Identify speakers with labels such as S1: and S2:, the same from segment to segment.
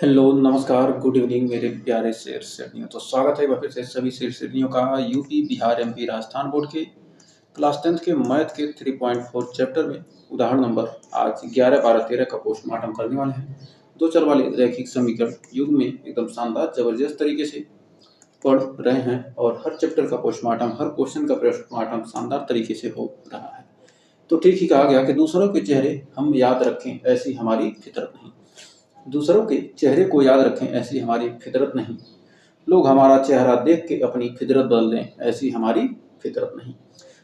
S1: Hello, नमस्कार, good evening मेरे प्यारे शेर शेरनियों। तो स्वागत है एक बार फिर से सभी शेर शेरनियों का UP, Bihar, MP, Rajasthan board के क्लास 10th के मैथ के 3.4 चैप्टर में उदाहरण नंबर आज 11, 12, 13 का पोस्टमार्टम करने वाले हैं। दो चर वाले रैखिक समीकरण युग में एकदम शानदार जबरदस्त तरीके से पढ़ रहे हैं और हर चैप्टर का पोस्टमार्टम, हर क्वेश्चन का पोस्टमार्टम शानदार तरीके से हो रहा है। तो ठीक ही कहा गया कि दूसरों के चेहरे हम याद रखें, ऐसी हमारी फितरत नहीं। दूसरों के चेहरे को याद रखें, ऐसी हमारी फितरत नहीं। लोग हमारा चेहरा देख के अपनी फितरत बदल दें, ऐसी हमारी फितरत नहीं।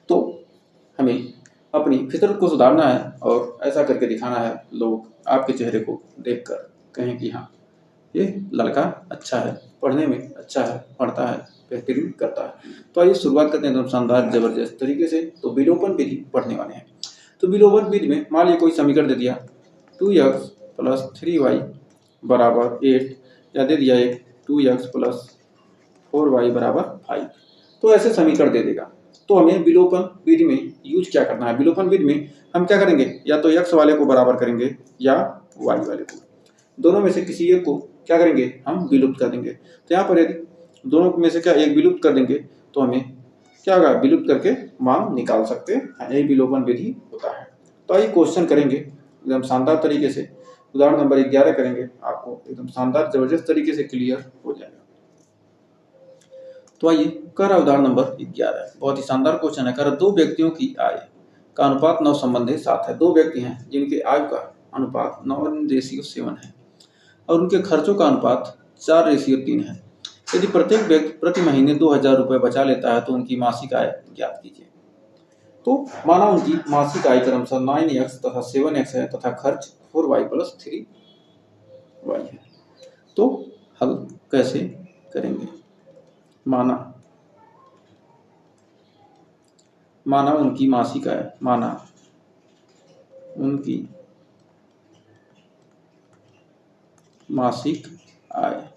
S1: तो हमें अपनी फितरत को सुधारना है और ऐसा करके दिखाना है, लोग आपके चेहरे को देखकर कहें कि हाँ, ये लड़का अच्छा है, पढ़ने में अच्छा है, पढ़ता है, बेहतरीन करता है। तो आइए शुरुआत करते हैं एकदम शानदार जबरदस्त तरीके से। तो विलोपन विधि पढ़ने वाले हैं। तो विलोपन विधि में मान लीजिए कोई समीकरण दे दिया 2x प्लस 3y बराबर 8 या दे दिया एक 2x प्लस 4y बराबर 5। तो ऐसे समीकरण दे देगा। तो हमें विलोपन विधि में यूज क्या करना है? विलोपन विधि में हम क्या करेंगे, या तो x वाले को बराबर करेंगे या y वाले को। दोनों में से किसी एक को क्या करेंगे, हम विलुप्त कर देंगे। तो यहाँ पर यदि दोनों में से क्या एक विलुप्त कर देंगे तो हमें क्या होगा, विलुप्त करके मान निकाल सकते हैं। यही विलोपन विधि होता है। तो आइए क्वेश्चन करेंगे एकदम शानदार तरीके से। उदाहरण नंबर 11 करेंगे, आपको एकदम शानदार जबरदस्त तरीके से क्लियर हो जाएगा। तो आइए कर उदाहरण नंबर 11, बहुत ही शानदार क्वेश्चन है। कर दो व्यक्तियों की आय का अनुपात 9 संबंधित 7 है। दो व्यक्ति हैं जिनके आय का अनुपात 9:7 है और उनके खर्चों का अनुपात 4:3 है। यदि प्रत्येक व्यक्ति प्रति महीने 2000 रुपये बचा लेता है तो उनकी मासिक आय ज्ञात कीजिए। तो माना उनकी मासिक आय क्रमशः 9x तथा 7x है तथा खर्च 4y प्लस 3y है। तो हल कैसे करेंगे? माना उनकी मासिक आय, माना उनकी मासिक आय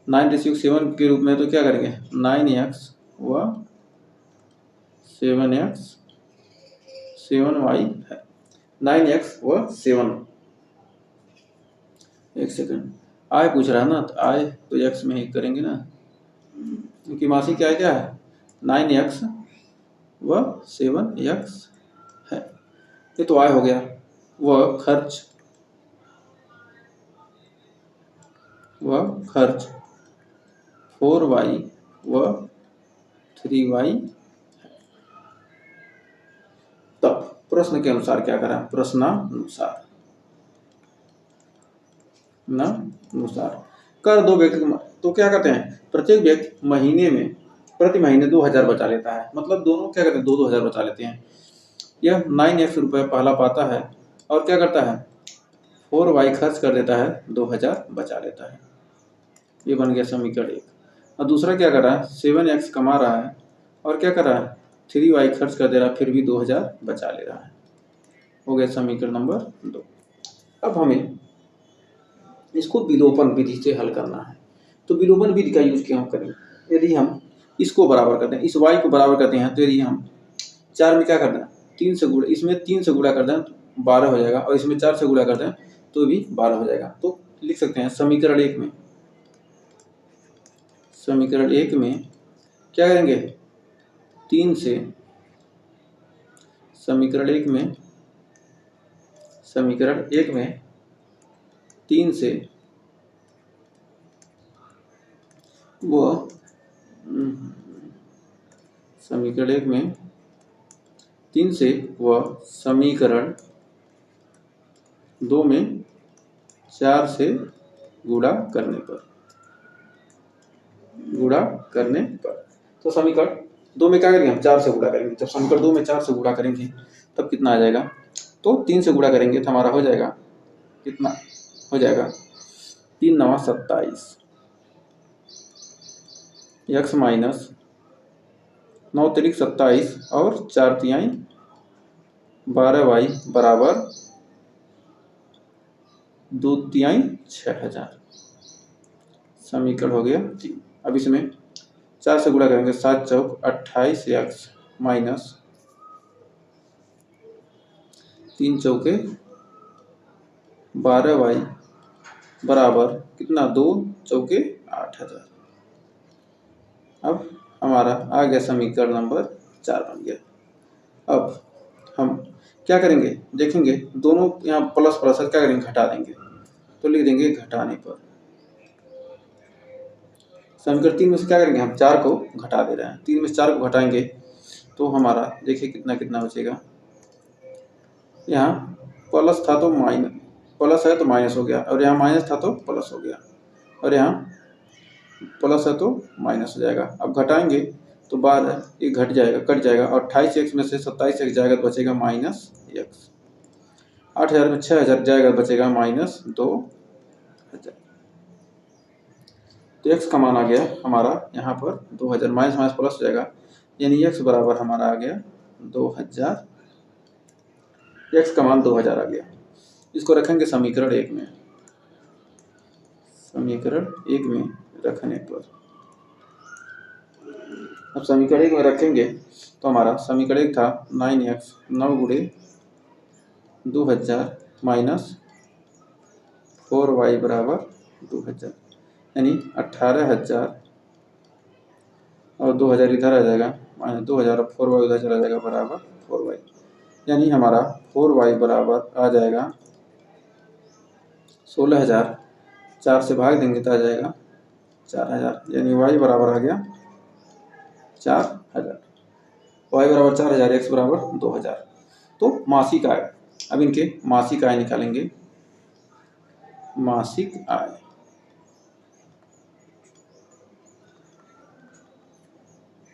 S1: 9:7 के रूप में, तो क्या करेंगे 9x व 7x 7y है। 9x व 7, एक सेकंड, आय पूछ रहा है ना, तो आय तो x में ही करेंगे ना, क्योंकि मासिक आय क्या है 9x व 7x है। ये तो आय हो गया। वह खर्च 4y व 3y है। तब प्रश्न के अनुसार क्या करा, प्रश्नानुसार कर दो व्यक्ति, तो क्या करते हैं, प्रत्येक व्यक्ति प्रति महीने 2000 बचा लेता है। मतलब दोनों क्या करते हैं, 2-2000 बचा लेते हैं। यह 9x रुपये पहला पाता है और क्या करता है 4y खर्च कर देता है, 2000 बचा लेता है। ये बन गया समीकरण 1। और दूसरा क्या कर रहा है, 7x कमा रहा है और क्या कर रहा है 3y खर्च कर दे रहा है, फिर भी 2000 बचा ले रहा है। हो गया समीकरण नंबर 2। अब हमें इसको विलोपन विधि से हल करना है। तो विलोपन विधि का यूज क्यों करें? यदि हम इसको बराबर करते हैं, इस y को बराबर करते हैं, तो यदि हम 4 में क्या करते हैं 3 से गुणा, इसमें 3 से गुणा कर दें तो 12 हो जाएगा और इसमें 4 से गुणा कर दें तो भी 12 हो जाएगा। तो लिख सकते हैं समीकरण 1 में क्या करेंगे, 3 से समीकरण 1 में 3 से वह समीकरण 1 में 3 से वह समीकरण 2 में 4 से गुणा करने पर तो समीकरण 2 में क्या करेंगे, हम 4 से गुणा करेंगे। जब समीकरण 2 में 4 से गुणा करेंगे तब कितना आ जाएगा, तो 3 से गुणा करेंगे तो हमारा हो जाएगा, कितना हो जाएगा 3 9 27 x माइनस 9 3 27 और 4 3 12y बराबर 2 3 6000। समीकरण हो गया 3। अब इसमें 4 से गुणा करेंगे, 7 चौक 28x माइनस 3 चौके 12y बराबर कितना, 2 चौके 8000। अब हमारा आ गया समीकरण नंबर 4 बन गया। अब हम क्या करेंगे, देखेंगे दोनों यहाँ प्लस प्लस है, क्या करेंगे, घटा देंगे। तो लिख देंगे घटाने पर। समीकरण 3 में से क्या करेंगे, हम 4 को घटा दे रहे हैं। 3 में से 4 को घटाएंगे तो हमारा देखिए कितना कितना बचेगा। यहाँ प्लस था तो माइनस, प्लस है तो माइनस हो गया, और यहाँ माइनस था तो प्लस हो गया, और यहाँ प्लस है तो माइनस हो जाएगा। अब घटाएंगे तो 12 ये घट जाएगा, कट जाएगा, और 28x में से 27x जाएगा तो बचेगा माइनस x। 8000 में 6000 जाएगा तो बचेगा माइनस 2000। तो x का मान आ गया हमारा यहाँ पर 2000, माइनस माइनस प्लस हो जाएगा, यानी x बराबर हमारा आ गया 2000। x का मान 2000 आ गया। इसको रखेंगे समीकरण 1 में। समीकरण 1 में रखने पर, अब समीकरण 1 में रखेंगे तो हमारा समीकरण 1 था 9x 9 गुणे 2000 माइनस 4y बराबर 2000, यानी 18000, और 2000 इधर आ जाएगा माइनस 2000, और 4y उधर चला जाएगा बराबर 4y, यानी हमारा 4y बराबर आ जाएगा 16000। 4 से भाग देंगे तो आ जाएगा 4000, यानी y बराबर आ गया 4000। y बराबर 4000, x बराबर 2000। तो मासिक आय, अब इनके मासिक आय निकालेंगे। मासिक आय,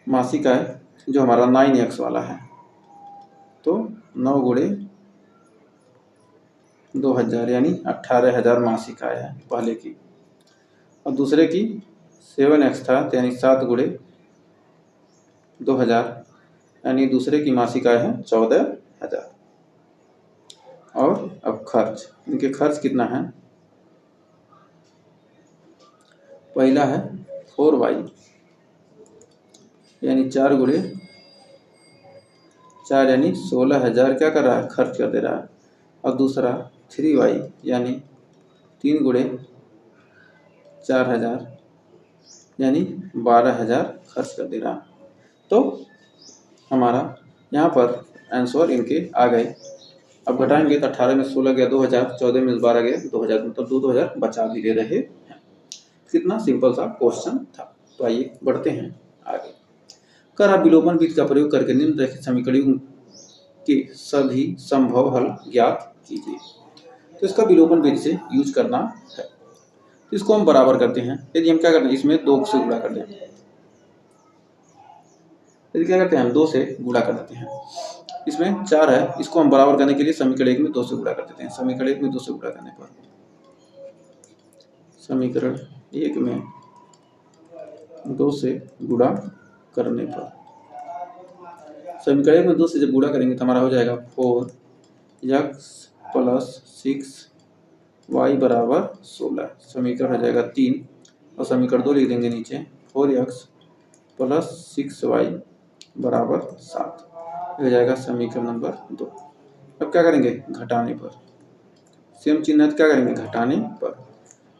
S1: मासिक आय जो हमारा 9x वाला है, तो 9 गुणे 2000 यानी 18000 मासिक आय है पहले की, और दूसरे की 7x था यानी 7 गुणे 2000, यानी दूसरे की मासिक आय है 14000। और अब खर्च, इनके खर्च कितना है, पहला है 4y यानी 4 गुणे 4 यानी 16000 क्या कर रहा है, खर्च कर दे रहा है, और दूसरा 3y यानी 3 गुणे 4000 यानी 12000 खर्च कर दे रहा है। तो हमारा यहाँ पर आंसर इनके आ गए। अब घटाएंगे तो 18 में 16 गया 2000, 14 में 12 गया 2000, मतलब 2000 बचा भी ले रहे हैं। कितना सिंपल सा क्वेश्चन था। तो आइए बढ़ते हैं आगे। कर आप विलोपन विधि का प्रयोग करके निम्नलिखित समीकरणों के सभी संभव हल ज्ञात कीजिए। तो इसका विलोपन विधि से यूज करना है। तो इसको हम बराबर करते हैं। यदि हम क्या करते हैं, इसमें 2 से गुणा कर दें, यदि क्या करते हैं हम 2 से गुणा कर देते हैं। इसमें 4 है, इसको हम बराबर करने के लिए समीकरण 1 में 2 से गुणा कर देते हैं। समीकरण 1 में 2 से गुणा करने पर, समीकरण 1 में 2 से गुणा करने पर, समीकरण 1 में 2 से जब गुणा करेंगे तो हमारा हो जाएगा 4x प्लस 6y बराबर 16। समीकरण हो जाएगा 3, और समीकरण 2 लिख देंगे नीचे, 4x प्लस 6y बराबर 7। हो जाएगा समीकरण नंबर 2। अब क्या करेंगे, घटाने पर, सेम चिन्ह है तो क्या करेंगे, घटाने पर।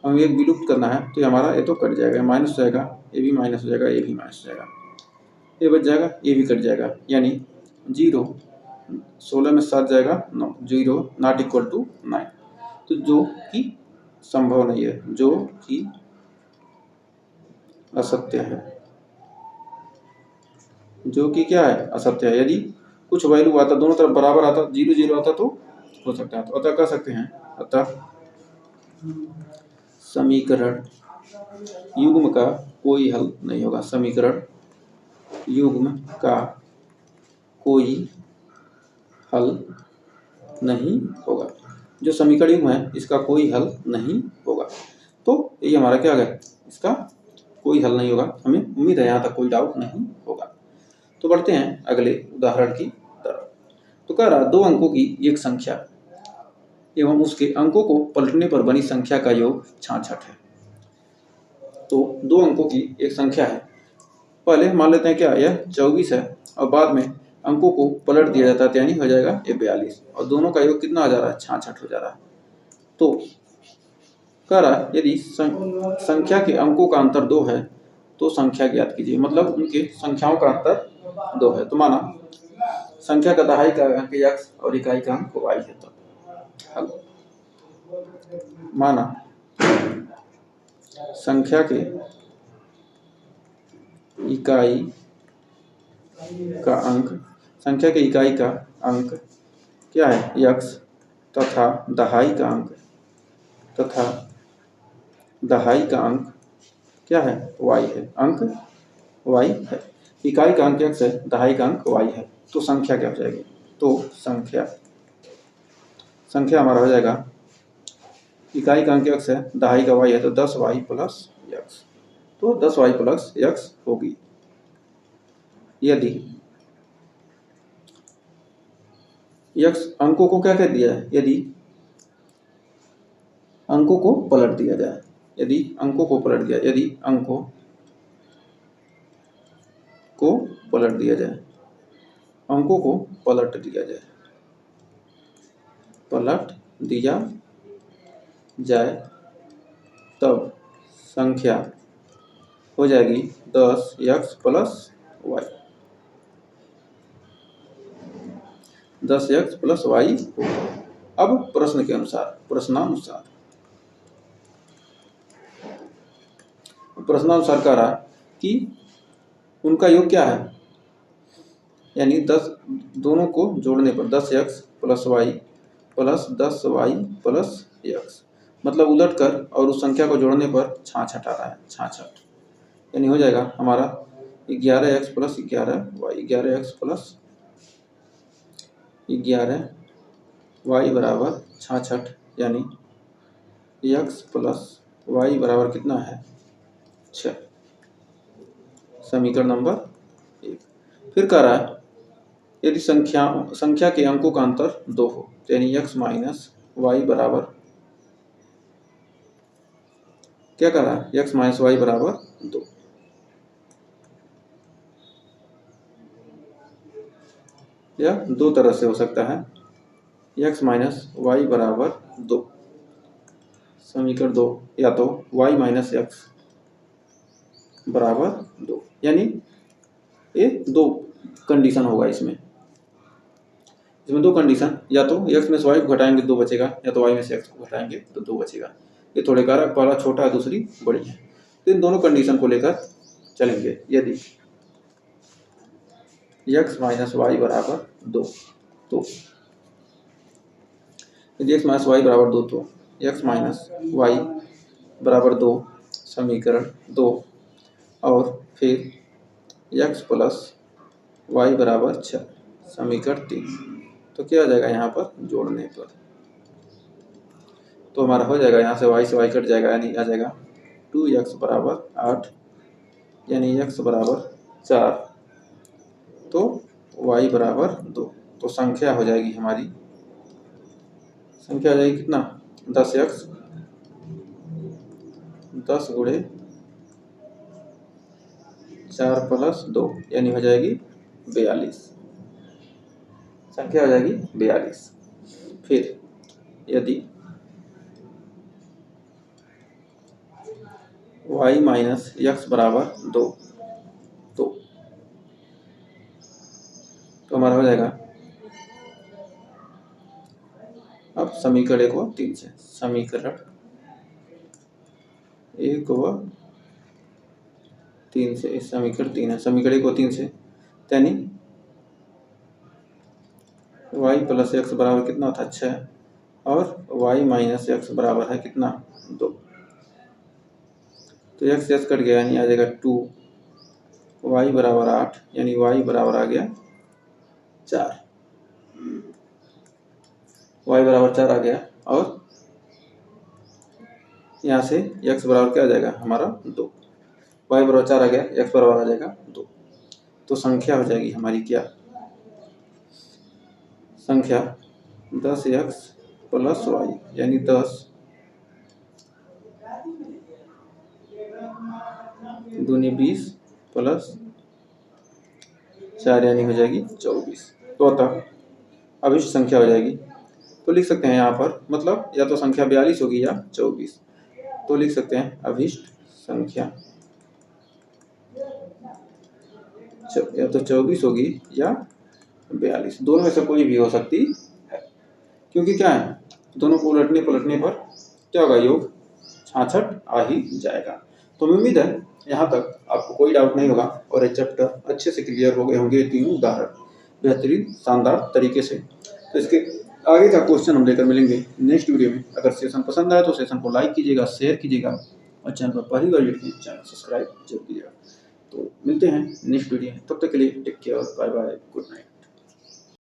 S1: हमें एक विलुप्त करना है तो हमारा ये तो कट जाएगा, माइनस हो जाएगा, ये भी माइनस हो जाएगा, ये भी माइनस हो जाएगा, ये बच जाएगा, ये भी कट जाएगा, यानी 0, 16 में 7 जाएगा 9, 0 नॉट इक्वल टू 9। तो जो कि संभव नहीं है, जो कि असत्य है, जो कि क्या है, असत्य है। यदि कुछ वैल्यू आता, दोनों तरफ बराबर आता, 0 0 आता तो हो सकता है, तो अतः कह सकते हैं, अतः समीकरण युग्म का कोई हल नहीं होगा। समीकरण युग्म का कोई हल नहीं होगा। जो समीकरण युग्म है इसका कोई हल नहीं होगा। तो ये हमारा क्या है, इसका कोई हल नहीं होगा। हमें उम्मीद है यहाँ तक कोई डाउट नहीं होगा। तो बढ़ते हैं अगले उदाहरण की तरफ। तो कह रहा 2 अंकों की एक संख्या एवं उसके अंकों को पलटने पर बनी संख्या का योग 66 है। तो 2 अंकों की एक संख्या है, पहले मान लेते हैं क्या, यह 24 है, और बाद में अंकों को पलट दिया जाता है, यानी हो जाएगा 42, और दोनों का योग कितना आ जा रहा है, 66 हो जा रहा है। तो कह रहा है यदि संख्या के अंकों का अंतर 2 है तो संख्या ज्ञात कीजिए, मतलब उनके संख्याओं का अंतर 2 है। तो माना संख्या का दहाई का अंक x और इकाई का अंक y है। तो हल माना संख्या के इकाई का अंक, संख्या के इकाई का अंक क्या है x तथा दहाई का अंक क्या है y है, अंक y है। इकाई का अंक x है, दहाई का अंक y है। तो संख्या क्या हो जाएगी? तो संख्या हमारा हो जाएगा, इकाई का अंक x है, दहाई का y है, तो 10y प्लस x। तो 10y प्लस x होगी। यदि x अंकों को क्या कह दिया है? यदि अंकों को पलट दिया जाए, यदि अंकों को पलट दिया तब संख्या हो जाएगी 10x plus y, 10x plus y। अब प्रश्नानुसार कह रहा कि उनका योग क्या है, यानी 10 दोनों को जोड़ने पर 10x plus y plus 10y plus x, मतलब उलट कर और उस संख्या को जोड़ने पर 66 आ रहा है, 66। यानी हो जाएगा हमारा 11x plus 11y, 11x plus 11y बराबर 66, यानी x प्लस y बराबर कितना है? 6। समीकरण नंबर 1। फिर कह रहा है यदि संख्या के अंकों का अंतर 2 हो, यानी x माइनस y बराबर क्या कह रहा है? x माइनस y बराबर 2। यह दो तरह से हो सकता है, x माइनस y बराबर 2, समीकरण 2, या तो y माइनस x बराबर 2, यानी ये दो कंडीशन होगा इसमें दो कंडीशन, या तो x में से y को घटाएंगे 2 बचेगा, या तो y में से x को घटाएंगे तो 2 बचेगा। ये थोड़े कारक, पहला छोटा है, दूसरी बड़ी है। तो इन दोनों कंडीशन को लेकर चलेंगे। यदि x माइनस y बराबर 2, तो यदि x माइनस y बराबर 2, तो x माइनस y बराबर 2 समीकरण 2, और फिर x प्लस y बराबर 6 समीकरण 3। तो क्या आ जाएगा यहाँ पर जोड़ने पर? तो हमारा हो जाएगा, यहाँ से y कट जाएगा, यानी आ जाएगा 2x बराबर 8, यानी x बराबर 4, तो y बराबर 2। तो संख्या हो जाएगी हमारी, संख्या हो जाएगी कितना? 10x 10 गुणे 4 प्लस 2, यानी हो जाएगी 42। संख्या हो जाएगी 42। फिर यदि y माइनस x बराबर 2, तो हमारा हो जाएगा, अब समीकरण 1 व 3 से, समीकरण 1 व 3 से, इस समीकरण 3 है, समीकरण 1 व 3 से, यानी y प्लस x बराबर कितना था? 6, और y माइनस x बराबर है कितना? 2। तो x कट गया, यानी आ जाएगा 2, y बराबर 8, यानी y बराबर आ गया 4, y बराबर 4 आ गया, और यहाँ से x बराबर क्या आ जाएगा हमारा? 2, y बराबर 4 आ गया, x बराबर आ जाएगा 2। तो संख्या हो जाएगी हमारी क्या? संख्या 10x प्लस y, यानी 10 दूनी 20 प्लस 4, यानी हो जाएगी 24। तो अतः अभिष्ट संख्या हो जाएगी, तो लिख सकते हैं यहाँ पर, मतलब या तो संख्या 42 होगी या 24। तो लिख सकते हैं अभिष्ट संख्या या तो 24 होगी या 42, दोनों में से कोई भी हो सकती है, क्योंकि क्या है, दोनों को उलटने पलटने पर क्या होगा, योग 66 आ ही जाएगा। तो उम्मीद है यहाँ तक आपको कोई डाउट नहीं होगा और ये चैप्टर अच्छे से क्लियर हो गए होंगे, तीनों उदाहरण बेहतरीन शानदार तरीके से। तो इसके आगे का क्वेश्चन हम लेकर मिलेंगे नेक्स्ट वीडियो में। अगर सेशन पसंद आए तो सेशन को लाइक कीजिएगा, शेयर कीजिएगा और चैनल पर पहली बार जुड़े हैं चैनल सब्सक्राइब जरूर कीजिएगा। तो मिलते हैं नेक्स्ट वीडियो में, तब तक के लिए take care, bye bye, good night.